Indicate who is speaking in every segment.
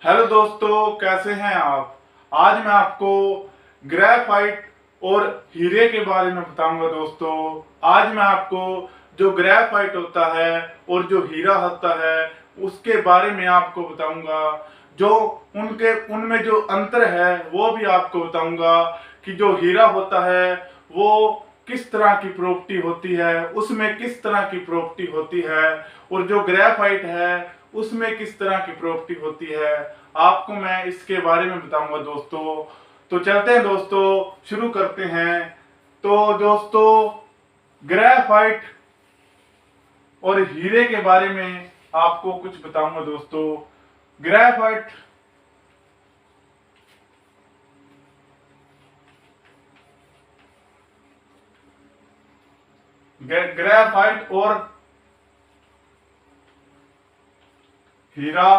Speaker 1: Hello दोस्तों, कैसे हैं आप। आज मैं आपको ग्रेफाइट और हीरे के बारे में बताऊंगा। दोस्तों, आज मैं आपको जो ग्रेफाइट होता है और जो हीरा होता है उसके बारे में आपको बताऊंगा। जो उनमें जो अंतर है वो भी आपको बताऊंगा कि जो हीरा होता है वो किस तरह की प्रॉपर्टी होती है, उसमें किस तरह की प्रॉपर्टी होती है, और जो ग्रेफाइट है उसमें किस तरह की प्रॉपर्टी होती है, आपको मैं इसके बारे में बताऊंगा। दोस्तों, तो चलते हैं दोस्तों, शुरू करते हैं। तो दोस्तों, ग्रेफाइट और हीरे के बारे में आपको कुछ बताऊंगा। दोस्तों, ग्रेफाइट ग्रेफाइट और हीरा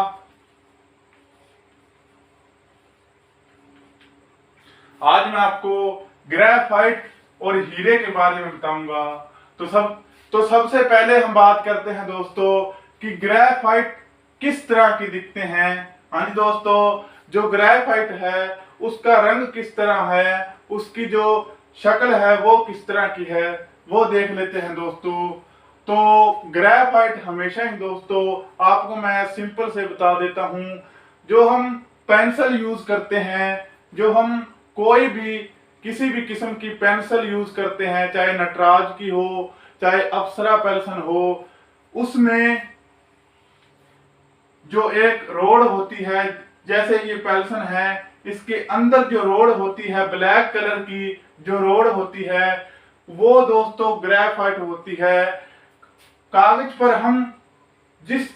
Speaker 1: आज मैं आपको ग्रेफाइट और हीरे के बारे में बताऊंगा। तो सबसे पहले हम बात करते हैं दोस्तों कि ग्रेफाइट किस तरह की दिखते हैं। हाँ जी दोस्तों, जो ग्रेफाइट है उसका रंग किस तरह है, उसकी जो शक्ल है वो किस तरह की है, वो देख लेते हैं दोस्तों। तो ग्रेफाइट हमेशा ही दोस्तों, आपको मैं सिंपल से बता देता हूं, जो हम पेंसिल यूज करते हैं, जो हम कोई भी किसी भी किस्म की पेंसिल यूज करते हैं, चाहे नटराज की हो चाहे अप्सरा पेंसिल हो, उसमें जो एक रोड होती है, जैसे ये पेंसिल है, इसके अंदर जो रोड होती है ब्लैक कलर की, जो रोड होती है वो दोस्तों ग्रेफाइट होती है। कागज पर हम जिस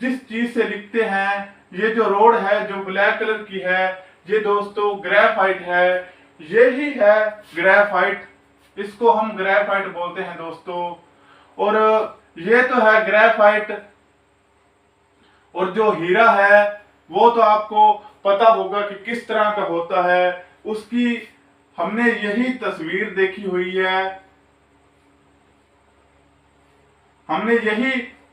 Speaker 1: जिस चीज से लिखते हैं, ये जो रोड है जो ब्लैक कलर की है, ये दोस्तों ग्रेफाइट है। ये ही है ग्रेफाइट, इसको हम ग्रेफाइट बोलते हैं दोस्तों। और ये तो है ग्रेफाइट। और जो हीरा है वो तो आपको पता होगा कि किस तरह का होता है, उसकी हमने यही तस्वीर देखी हुई है, हमने यही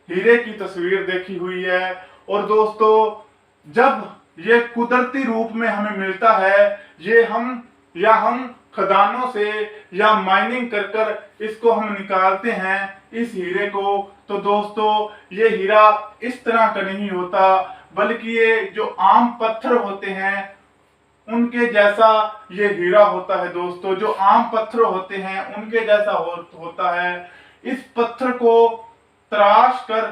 Speaker 1: हीरे की तस्वीर देखी हुई है। और दोस्तों, जब ये कुदरती रूप में हमें मिलता है, ये हम खदानों से या माइनिंग कर कर इसको हम निकालते हैं इस हीरे को, तो दोस्तों ये हीरा इस तरह का नहीं होता, बल्कि ये जो आम पत्थर होते हैं उनके जैसा ये हीरा होता है। दोस्तों, जो आम पत्थर होते हैं उनके जैसा होता है। इस पत्थर को तराश कर,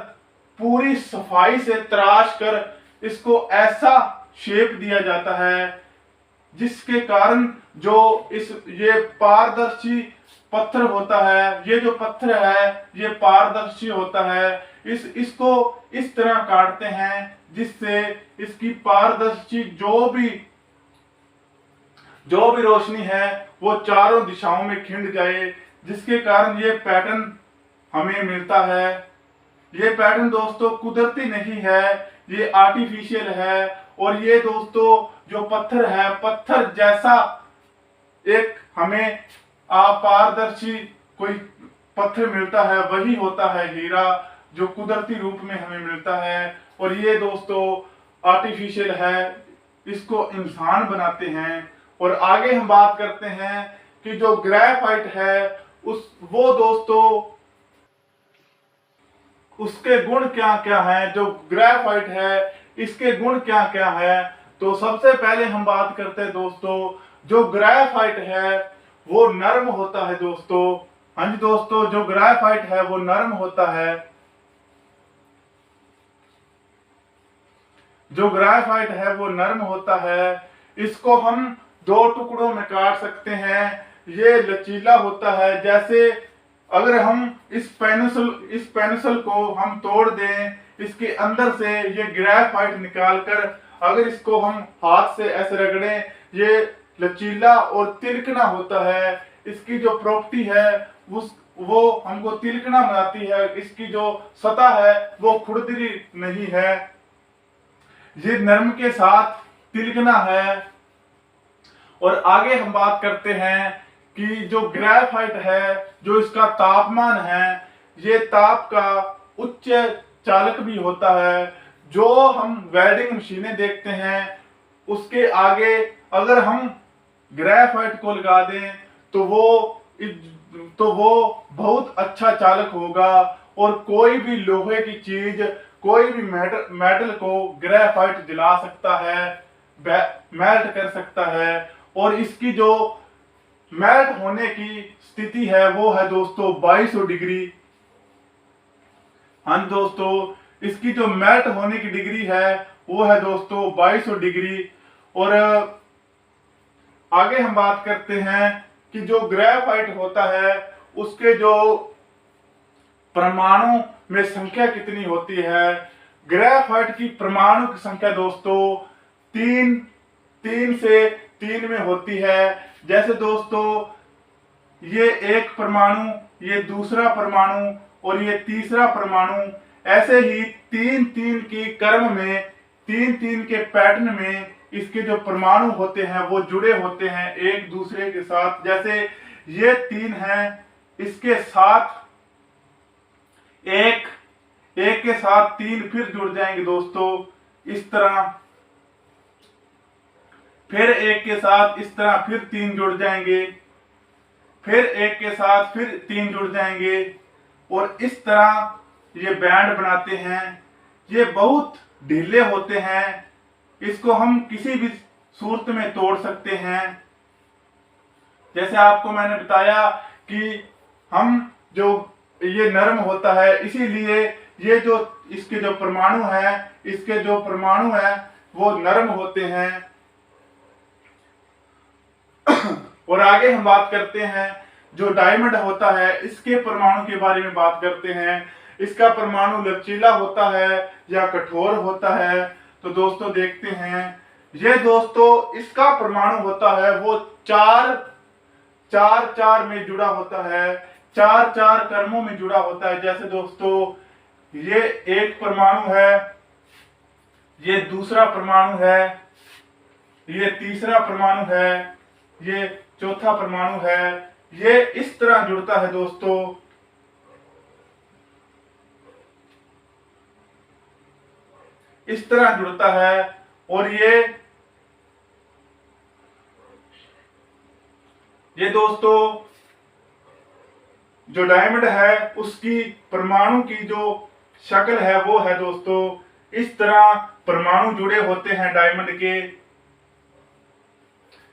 Speaker 1: पूरी सफाई से तराश कर इसको ऐसा शेप दिया जाता है जिसके कारण जो ये पारदर्शी पत्थर होता है, ये जो पत्थर है ये पारदर्शी होता है। इसको इस तरह काटते हैं जिससे इसकी पारदर्शी जो भी रोशनी है वो चारों दिशाओं में खिंड जाए, जिसके कारण ये पैटर्न हमें मिलता है। ये पैटर्न दोस्तों कुदरती नहीं है, ये आर्टिफिशियल है। और ये दोस्तों जो पत्थर है, पत्थर जैसा एक हमें अपारदर्शी कोई पत्थर मिलता है, वही होता है हीरा, जो कुदरती रूप में हमें मिलता है। और ये दोस्तों आर्टिफिशियल है, इसको इंसान बनाते हैं। और आगे हम बात करते हैं कि जो ग्रेफाइट है वो दोस्तों उसके गुण क्या क्या है, जो ग्रेफाइट है इसके गुण क्या क्या है। तो सबसे पहले हम बात करते हैं दोस्तों, जो ग्रेफाइट है वो नरम होता है दोस्तों। हाँ जी दोस्तों, जो ग्रेफाइट है वो नरम होता है। जो ग्रेफाइट है वो नरम होता है। इसको हम दो टुकड़ों में काट सकते हैं। ये लचीला होता है, जैसे अगर हम इस पेंसिल को हम तोड़ दें, इसके अंदर से ये ग्रेफाइट निकालकर अगर इसको हम हाथ से ऐसे रगड़ें, ये लचीला और तिलकना होता है। इसकी जो प्रॉपर्टी है वो हमको तिलकना बनाती है। इसकी जो सतह है वो खुरदरी नहीं है, ये नरम के साथ तिलकना है। और आगे हम बात करते हैं कि जो ग्रेफाइट है, जो इसका तापमान है, ये ताप का उच्च चालक भी होता है। जो हम वेल्डिंग मशीनें देखते हैं उसके आगे अगर हम ग्रेफाइट को लगा दें तो वो बहुत अच्छा चालक होगा, और कोई भी लोहे की चीज, कोई भी मेटल को ग्रेफाइट जला सकता है, मेल्ट कर सकता है। और इसकी जो मेल्ट होने की स्थिति है वो है दोस्तों 2200 डिग्री। हाँ दोस्तों, इसकी जो मेल्ट होने की डिग्री है वो है दोस्तों 2200 डिग्री। और आगे हम बात करते हैं कि जो ग्रेफाइट होता है उसके जो परमाणु में संख्या कितनी होती है। ग्रेफाइट की परमाणु की संख्या दोस्तों तीन से 3 में होती है। जैसे दोस्तों ये एक परमाणु, ये दूसरा परमाणु और ये तीसरा परमाणु, ऐसे ही 3-3 की क्रम में, 3-3 के पैटर्न में इसके जो परमाणु होते हैं वो जुड़े होते हैं एक दूसरे के साथ। जैसे ये 3 हैं, इसके साथ एक के साथ 3 फिर जुड़ जाएंगे दोस्तों इस तरह, फिर एक के साथ इस तरह फिर 3 जुड़ जाएंगे, फिर एक के साथ फिर 3 जुड़ जाएंगे, और इस तरह ये बैंड बनाते हैं। ये बहुत ढीले होते हैं, इसको हम किसी भी सूरत में तोड़ सकते हैं। जैसे आपको मैंने बताया कि हम जो ये नरम होता है, इसीलिए ये जो इसके जो परमाणु है, इसके जो परमाणु है वो नरम होते हैं। और आगे हम बात करते हैं जो डायमंड होता है, इसके परमाणु के बारे में बात करते हैं। इसका परमाणु लचीला होता है या कठोर होता है। तो दोस्तों देखते हैं, ये दोस्तों इसका परमाणु होता है वो 4 में जुड़ा होता है, 4 क्रमों में जुड़ा होता है। जैसे दोस्तों ये एक परमाणु है, ये दूसरा परमाणु है, ये तीसरा परमाणु है, ये चौथा परमाणु है। ये इस तरह जुड़ता है दोस्तों, इस तरह जुड़ता है। और ये दोस्तों जो डायमंड है उसकी परमाणु की जो शक्ल है वो है दोस्तों इस तरह, परमाणु जुड़े होते हैं डायमंड के।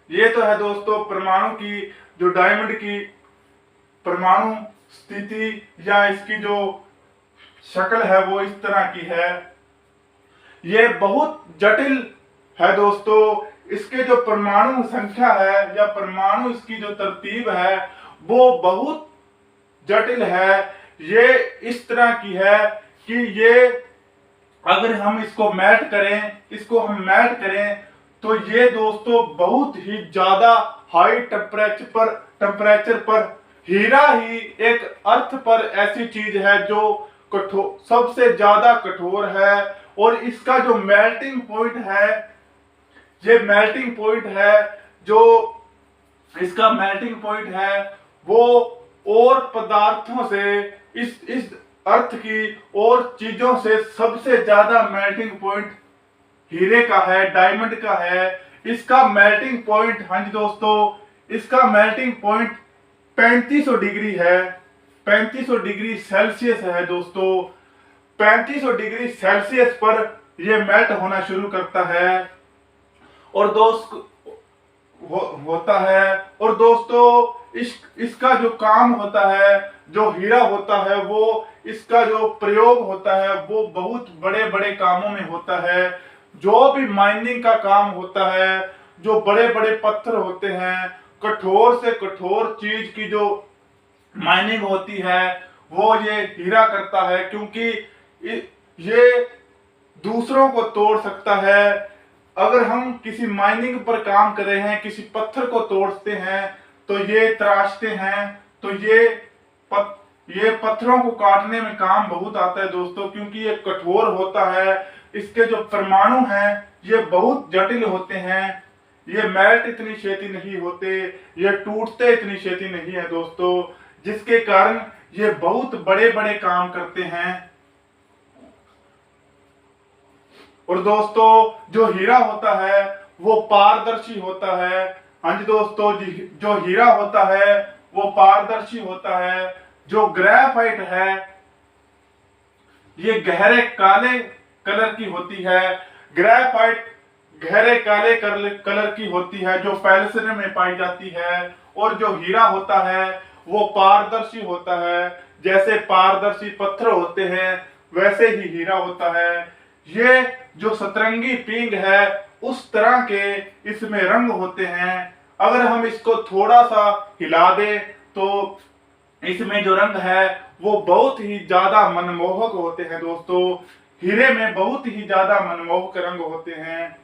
Speaker 1: ये तो है दोस्तों परमाणु की, जो डायमंड की परमाणु स्थिति या इसकी जो शक्ल है वो इस तरह की है। ये बहुत जटिल है दोस्तों, इसके जो परमाणु संख्या है या परमाणु इसकी जो तरतीब है वो बहुत जटिल है। ये इस तरह की है कि ये अगर हम इसको मेल्ट करें तो ये दोस्तों बहुत ही ज्यादा हाई टेम्परेचर पर, हीरा ही एक अर्थ पर ऐसी चीज है जो कठोर, सबसे ज्यादा कठोर है। और इसका जो मेल्टिंग पॉइंट है, ये मेल्टिंग पॉइंट है, जो इसका मेल्टिंग पॉइंट है वो और पदार्थों से, इस अर्थ की और चीजों से सबसे ज्यादा मेल्टिंग पॉइंट हीरे का है, डायमंड का है। इसका मेल्टिंग पॉइंट, हाँ जी दोस्तों, इसका मेल्टिंग पॉइंट 3500 डिग्री है, 3500 डिग्री सेल्सियस है दोस्तों। 3500 डिग्री सेल्सियस पर यह मेल्ट होना शुरू करता है और होता है। और दोस्तों इसका जो काम होता है, जो हीरा होता है, वो इसका जो प्रयोग होता है वो बहुत बड़े बड़े कामों में होता है। जो भी माइनिंग का काम होता है, जो बड़े बड़े पत्थर होते हैं, कठोर से कठोर चीज की जो माइनिंग होती है वो ये हीरा करता है, क्योंकि ये दूसरों को तोड़ सकता है। अगर हम किसी माइनिंग पर काम कर रहे हैं, किसी पत्थर को तोड़ते हैं तो ये तराशते हैं, तो ये पत्थरों को काटने में काम बहुत आता है दोस्तों, क्योंकि ये कठोर होता है। इसके जो परमाणु हैं ये बहुत जटिल होते हैं, ये मेल्ट इतनी छेती नहीं होते, ये टूटते इतनी छेती नहीं है दोस्तों, जिसके कारण ये बहुत बड़े बड़े काम करते हैं। और दोस्तों जो हीरा होता है वो पारदर्शी होता है। हाँ जी दोस्तों, जो हीरा होता है वो पारदर्शी होता है। जो ग्रेफाइट है ये गहरे काले कलर की होती है। ग्रेफाइट गहरे काले कलर की होती है जो फैलसरे में पाई जाती है। और जो हीरा होता है वो पारदर्शी होता है। जैसे पारदर्शी पत्थर होते हैं वैसे ही हीरा होता है। ये जो सतरंगी पींग है उस तरह के इसमें रंग होते हैं। अगर हम इसको थोड़ा सा हिला दें तो इसमें जो रंग है वो बहुत ही ज्यादा मनमोहक होते हैं दोस्तों। हीरे में बहुत ही ज्यादा मनमोहक रंग होते हैं।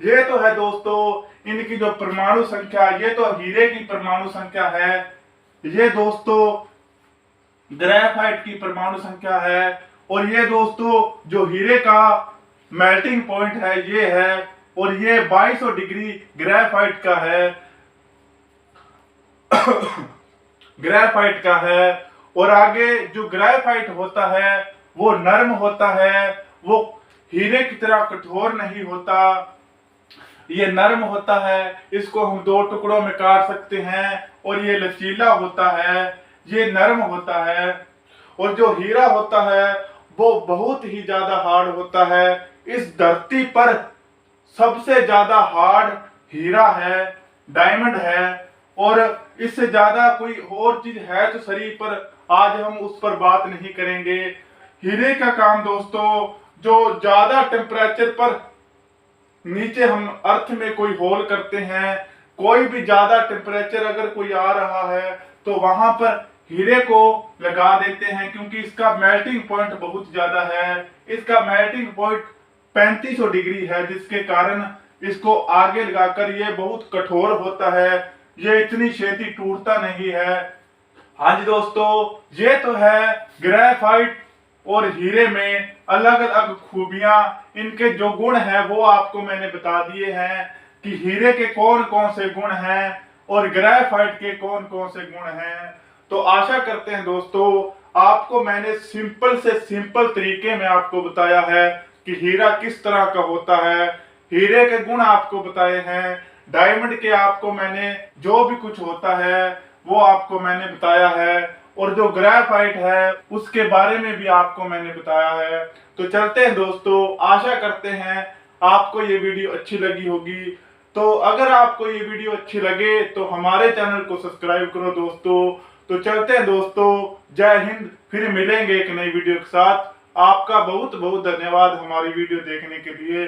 Speaker 1: ये तो है दोस्तों इनकी जो परमाणु संख्या, ये तो हीरे की परमाणु संख्या है। ये दोस्तों ग्रेफाइट की परमाणु संख्या है। और ये दोस्तों जो हीरे का मेल्टिंग पॉइंट है ये है। और ये 2200 डिग्री ग्रेफाइट का है। ग्रेफाइट का है। और आगे जो ग्रेफाइट होता है वो नर्म होता है, वो हीरे की तरह कठोर नहीं होता, ये नर्म होता है। इसको हम 2 टुकड़ों में काट सकते हैं। और ये लचीला होता है, ये नर्म होता है। और जो हीरा होता है वो बहुत ही ज्यादा हार्ड होता है। इस धरती पर सबसे ज्यादा हार्ड हीरा है, डायमंड है। और इससे ज्यादा कोई और चीज है तो शरीर पर, आज हम उस पर बात नहीं करेंगे। हीरे का काम दोस्तों जो ज्यादा टेम्परेचर पर नीचे हम अर्थ में कोई होल करते हैं, कोई भी ज्यादा टेम्परेचर अगर कोई आ रहा है तो वहां पर हीरे को लगा देते हैं, क्योंकि इसका मेल्टिंग पॉइंट बहुत ज्यादा है। इसका मेल्टिंग पॉइंट 3500 डिग्री है, जिसके कारण इसको आगे लगाकर ये बहुत कठोर होता है, ये इतनी छेती टूटता नहीं है। हाँ जी दोस्तों, ये तो है ग्रेफाइट और हीरे में अलग अलग खूबियां। इनके जो गुण हैं वो आपको मैंने बता दिए हैं कि हीरे के कौन कौन से गुण हैं और ग्रेफाइट के कौन कौन से गुण हैं। तो आशा करते हैं दोस्तों आपको मैंने सिंपल से सिंपल तरीके में आपको बताया है कि हीरा किस तरह का होता है। हीरे के गुण आपको बताए हैं, डायमंड के आपको मैंने जो भी कुछ होता है वो आपको मैंने बताया है। और जो ग्रेफाइट है उसके बारे में भी आपको मैंने बताया है। तो चलते हैं दोस्तों, आशा करते हैं आपको ये वीडियो अच्छी लगी होगी। तो अगर आपको ये वीडियो अच्छी लगे तो हमारे चैनल को सब्सक्राइब करो दोस्तों। तो चलते हैं दोस्तों, जय हिंद। फिर मिलेंगे एक नई वीडियो के साथ। आपका बहुत बहुत धन्यवाद हमारी वीडियो देखने के लिए।